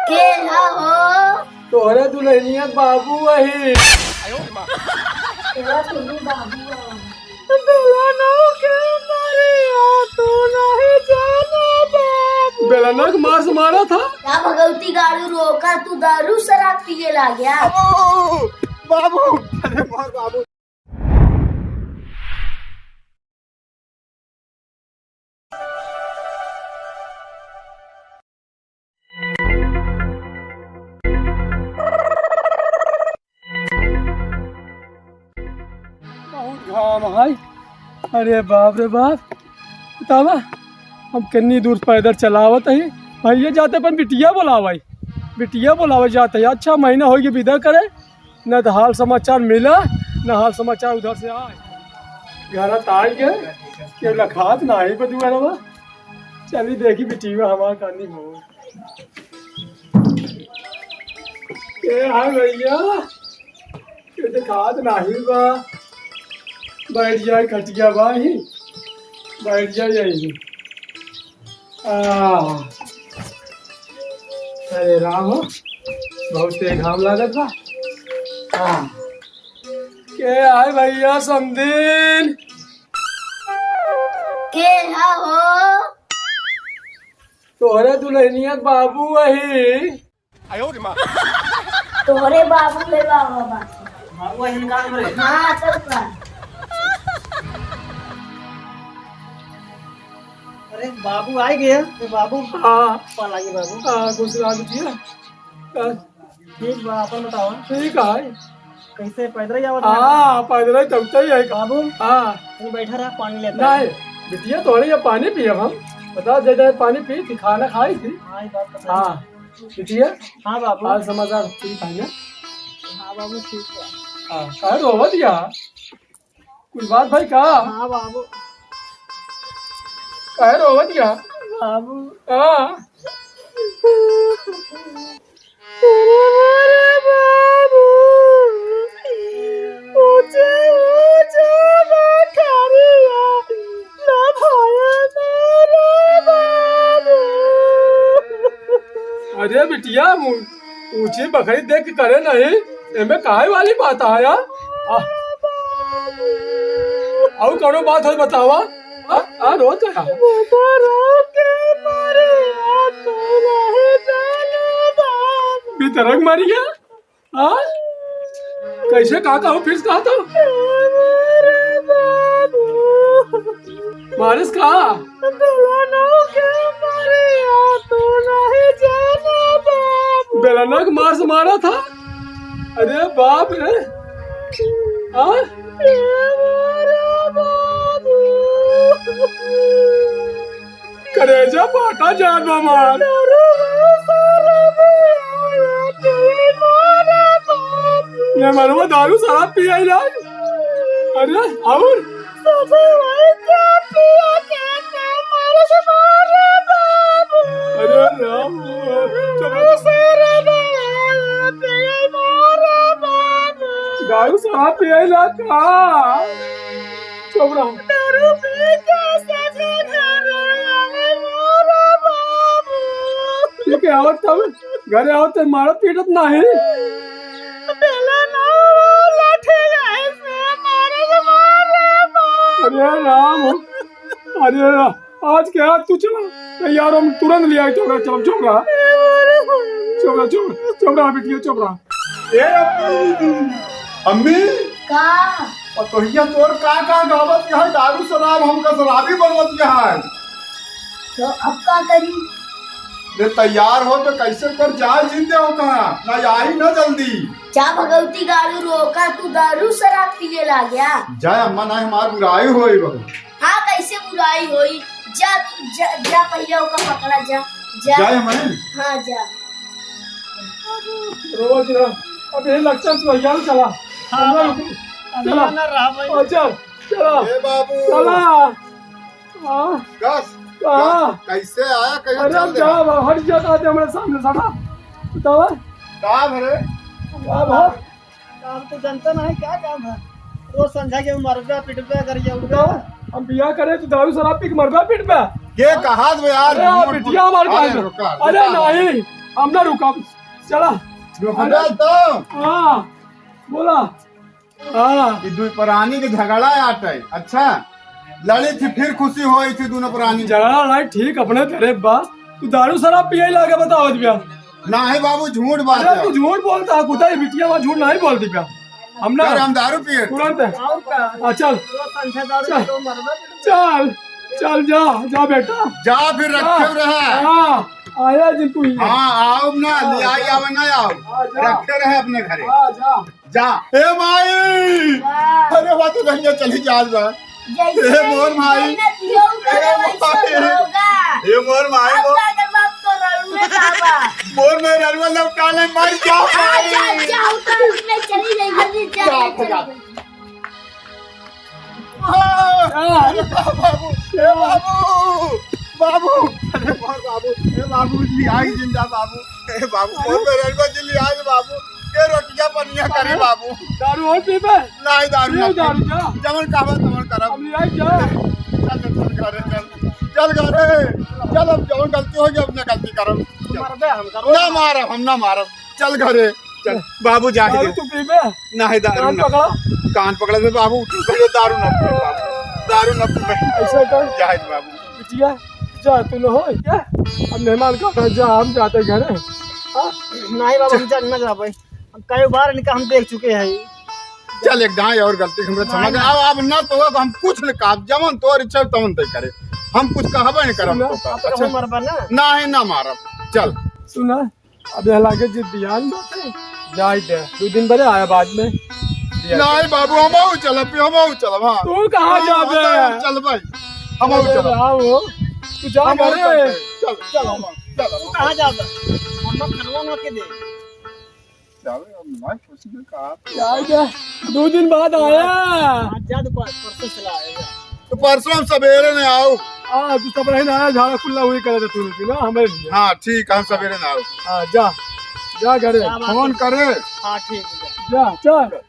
के हो तोहरे दुल्हनिया बाबू वही तेरा तुम्ही बाबू बेलनक मार से मारा था। क्या भगवती गाड़ी रोका, तू दारू शराब पिए ला गया। बाबू अरे मार बाबू। बहुत घाम है। अरे बाप रे बाप, बतावा हम कितनी दूर पैदल चलावत है। भैया जाते पर बिटिया बोलावाई, बिटिया बोलावे जाते है। अच्छा महीना हो गया विदा करे, न तो हाल समाचार मिला न हाल समाचार उधर से आए। घर तार के केवल खात ना ही बदुआ। चली देखी बिटिया हमारा करनी हो के हाय भैया के तो खात नहीं बा। बैठ जाए खटिया बाही, बैठ जाए यही। अरे राम बहुत तेज घाम लागत बा। के आए भैया समदिन के हो तोहरे दुल्हनिया बाबू वही तोहरे बाबू ले बाबा बाबू वही निकाल रे। हाँ चल पा। अरे बाबू आ गया तो बाबू हाँ पाला गया बाबू। गुजरा बिटिया ठीक बा, अपन बताओ ठीक है। कैसे पैदल जावत? हाँ पैदल चलते ही है बाबू हाँ तू बैठा रहा, पानी लेता नहीं बिटिया तोहरे ये पानी पिए हम बता दे पानी पी थी, खाना खाई थी। हाँ ये बात पता हाँ बिटिया हाँ बाबू। हाल समाचार ठीक है ना? हाँ बाबू ठीक है। हाँ कह रोवत या कुछ बात भाई का हाँ बाबू। कह रोवत या बाबू हाँ अरे बिटिया ऊंची बकरी देख के करे नहीं, एमे काहे वाली बात है यार। और कौनो बात है बतावा। रोज का तरक मारी गया। हाँ कैसे कहा था फिर कहा था मारिस कहा बेलनक मार से मारा था। अरे बाप रे हाँ करेजा पाटा जान मार ये मनवा दारू शराब पिया जाए। अरे और अरे राम दारू शराब पिया जा का चुप रहो। ठीक है आवत तब घरे आवत तो मारा पीटत नहीं। अरे राम अरे आज क्या तू चला तैयार हम तुरंत ले आए। चोपड़ा चलो चोपड़ा चोपड़ा चोपड़ा बिटिया चोपड़ा। अम्मी का और तोहिया तोर का गावत है दारू शराब हमका शराबी बनवत है। तो अब का करी? रे तैयार हो तो कैसे कर जाए जिंदे हो कहाँ ना आई ना जल्दी क्या भगवती गाड़ी रोका, तू दारू शराब पिए ला गया। जाए अम्मा ना हमार बुराई होई बहु। हाँ कैसे बुराई होई, जा तू जा पहले ओका पकड़ा जा जाए हमें हाँ जा। रोज अब ये लक्षण तो यार चला चला चल चला ए बाबू चला कस हाँ कैसे आया कहीं अरे चल जा हट जाता है हमारे सामने सारा बतावा काम है रे क्या बात काम तो जनता नहीं क्या काम है। रोज संध्या के मरबा पिटबा करिए बताओ हम बिया करे तो दारू शराब पी के मरबा पीट पे के कहा दो यार अरे बिटिया मार अरे रुका, अरे रुका। नहीं हम ना रुका चला रुकना तो हाँ बोला हाँ कि दुई प्राणी के झगड़ा आटे अच्छा लड़ी थी फिर खुशी हुई थी दोनों प्राणी झगड़ा लड़ाई ठीक अपने तेरे बा तू दारू शराब पिए लागे बताओ भैया ना है बाबू झूठ बात अरे तू है झूठ बोलता है कुत्ता बिटिया वहाँ झूठ नहीं बोलती भैया हम ना यार हम दारू पिए तुरंत और का हाँ, चल रोज संध्या दारू चल। तो मरबा चल चल जा जा बेटा जा फिर रखे रहे हाँ आया जी तू ही हाँ आओ ना ले आई आवे ना आओ जा। रखे रहे अपने घरे हाँ, जा जा ए माई वाह। अरे बात तो धनिया चली जा बा जैसे ए, मोर भाई। मेहनत होगा, ए, वैसे भाई। होगा। ये मोर माई अब मोर अगर बाप को रड़ुए बाबा। मोर में रलवा लौटा ले माई जा हाँ, जा, माई जा, उतर, मैं चली गई, जल्दी जा, जा, मैं चली जा। गई। अरे बाबू ए बाबू बाबू अरे मोर बाबू ए बाबू जी आई जिंदा बाबू ए बाबू मोर में रलवा जी आई बाबू के रोटियां पनिया करे बाबू दारू और पी पे नहीं दारू पियो ना दारू जा जमन कहबा तमन करब हम ले आई जा चल घरे चल अब जौन गलती होगी अपने गलती करब मरबे हम करो ना मारब हम ना मारब चल घरे चल बाबू दारू जाए तू पी पे नहीं दारू कान ना पकड़ा कान पकड़े से बाबू उठ पहले दारू ना पी बाबू दारू ना पी ऐसा कर जाए बाबू बिटिया जा तू न हो क्या अब मेहमान का जा हम जाते घर हाँ नहीं बाबा हम चल ना जा भाई हम कई बार इनका हम देख चुके हैं चल एक दाई और गलती हमरा समझ अब ना तो हम कुछ नहीं कहा जमन तोर इच्छा तमन तय करे हम कुछ कहबे नहीं करब तो का। आप तो अच्छा मरबा ना नहीं ना मारब चल सुना अब यहाँ लागे जी ध्यान जाए दे 2 दिन बड़े आया बाद में दिया। नहीं बाबू हम चलब हां तू कहाँ जाबे चल भाई हम चलब आओ तू जा हम घरे चल चल हम चल तू कहाँ जाबा हम खरवा ना के दे जावे अब मैं कुछ नहीं कहा जाए दे 2 दिन बाद आया आज जा दुकान परसों चला आएगा तो परसों हम सवेरे में आओ तू सब रहे ना झाड़ा खुला हुई करे तू ना हमारे लिए हाँ ठीक है हम सवेरे में आओ हाँ जा जा घरे जा बात फोन करे हाँ ठीक है जा चल